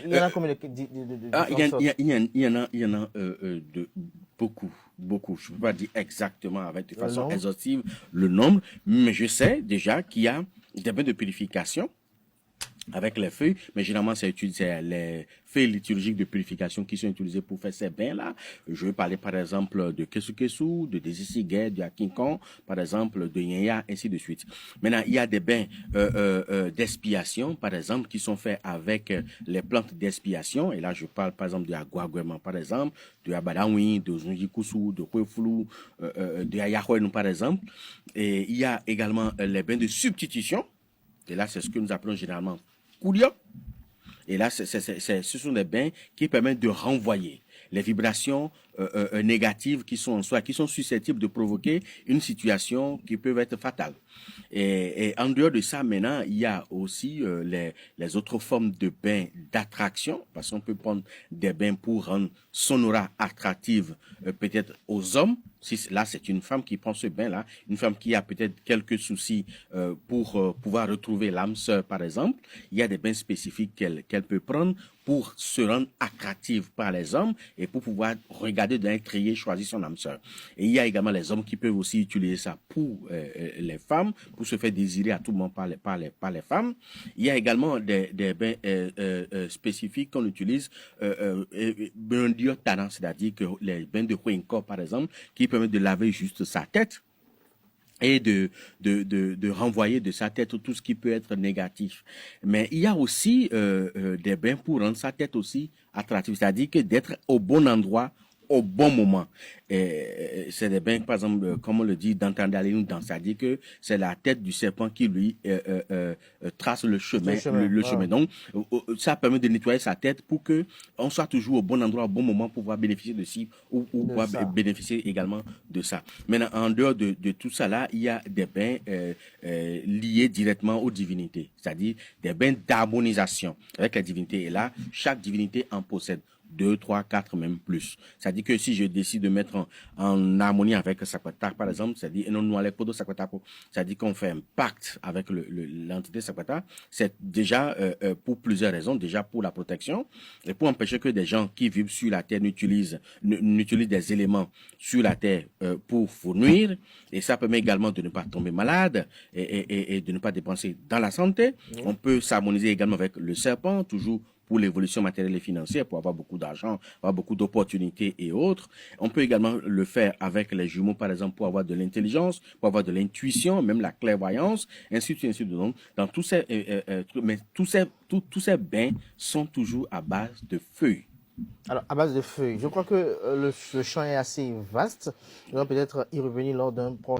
Il y en a combien de Ah, différentes sortes? il y en a beaucoup, beaucoup. Je ne peux pas dire exactement avec de Le façon nombre? exhaustive le nombre, mais je sais déjà qu'il y a des bains de purification avec les feuilles, mais généralement c'est les feuilles liturgiques de purification qui sont utilisées pour faire ces bains-là. Je vais parler par exemple de Kesu Kesu, de Désisiguet, de Akinkan, par exemple de Yenya, ainsi de suite. Maintenant, il y a des bains d'expiation, par exemple, qui sont faits avec les plantes d'expiation, et là je parle par exemple de Aguaguema, par exemple, de Abadawi, de Zunjikusu, de Kwefulu, de Ayahuaynou, par exemple. Et il y a également les bains de substitution, et là c'est ce que nous appelons généralement Koudia. Et là, ce sont des bains qui permettent de renvoyer les vibrations négatives qui sont en soi, qui sont susceptibles de provoquer une situation qui peut être fatale. Et en dehors de ça, maintenant, il y a aussi les autres formes de bains d'attraction, parce qu'on peut prendre des bains pour rendre son aura attractive peut-être aux hommes. Si là, c'est une femme qui prend ce bain-là, une femme qui a peut-être quelques soucis pour pouvoir retrouver l'âme sœur, par exemple, il y a des bains spécifiques qu'elle peut prendre pour se rendre attractive par les hommes et pour pouvoir regarder d'un trier, choisir son âme sœur. Et il y a également les hommes qui peuvent aussi utiliser ça pour les femmes, pour se faire désirer à tout moment par les femmes. Il y a également des bains spécifiques qu'on utilise, c'est-à-dire que les bains de Huenko, par exemple, qui permettent de laver juste sa tête et de renvoyer de sa tête tout ce qui peut être négatif. Mais il y a aussi des bains pour rendre sa tête aussi attractive, c'est-à-dire que d'être au bon endroit au bon moment. C'est des bains, par exemple, comme on le dit, d'entendre aller nous dans, c'est-à-dire que c'est la tête du serpent qui lui trace Le chemin. le chemin. Voilà. Donc, ça permet de nettoyer sa tête pour que on soit toujours au bon endroit, au bon moment pour pouvoir bénéficier de ci ou De pouvoir ça. bénéficier également de ça. Maintenant, en dehors de tout ça là, il y a des bains liés directement aux divinités, c'est-à-dire des bains d'harmonisation avec la divinité. Et là, chaque divinité en possède deux, trois, quatre, même plus. C'est-à-dire que si je décide de mettre en harmonie avec Sakwata, par exemple, c'est-à-dire non nous allons pas Sakwata, c'est-à-dire qu'on fait un pacte avec l'entité Sakwata, c'est déjà pour plusieurs raisons, déjà pour la protection et pour empêcher que des gens qui vivent sur la terre n'utilisent des éléments sur la terre pour vous nuire, et ça permet également de ne pas tomber malade et de ne pas dépenser dans la santé. Oui. On peut s'harmoniser également avec le serpent, toujours pour l'évolution matérielle et financière, pour avoir beaucoup d'argent, avoir beaucoup d'opportunités et autres. On peut également le faire avec les jumeaux, par exemple, pour avoir de l'intelligence, pour avoir de l'intuition, même la clairvoyance, ainsi de suite, ainsi de suite. Dans tous ces trucs, mais tous ces bains sont toujours à base de feuilles. Alors, à base de feuilles, je crois que le champ est assez vaste. On va peut-être y revenir lors d'un prochain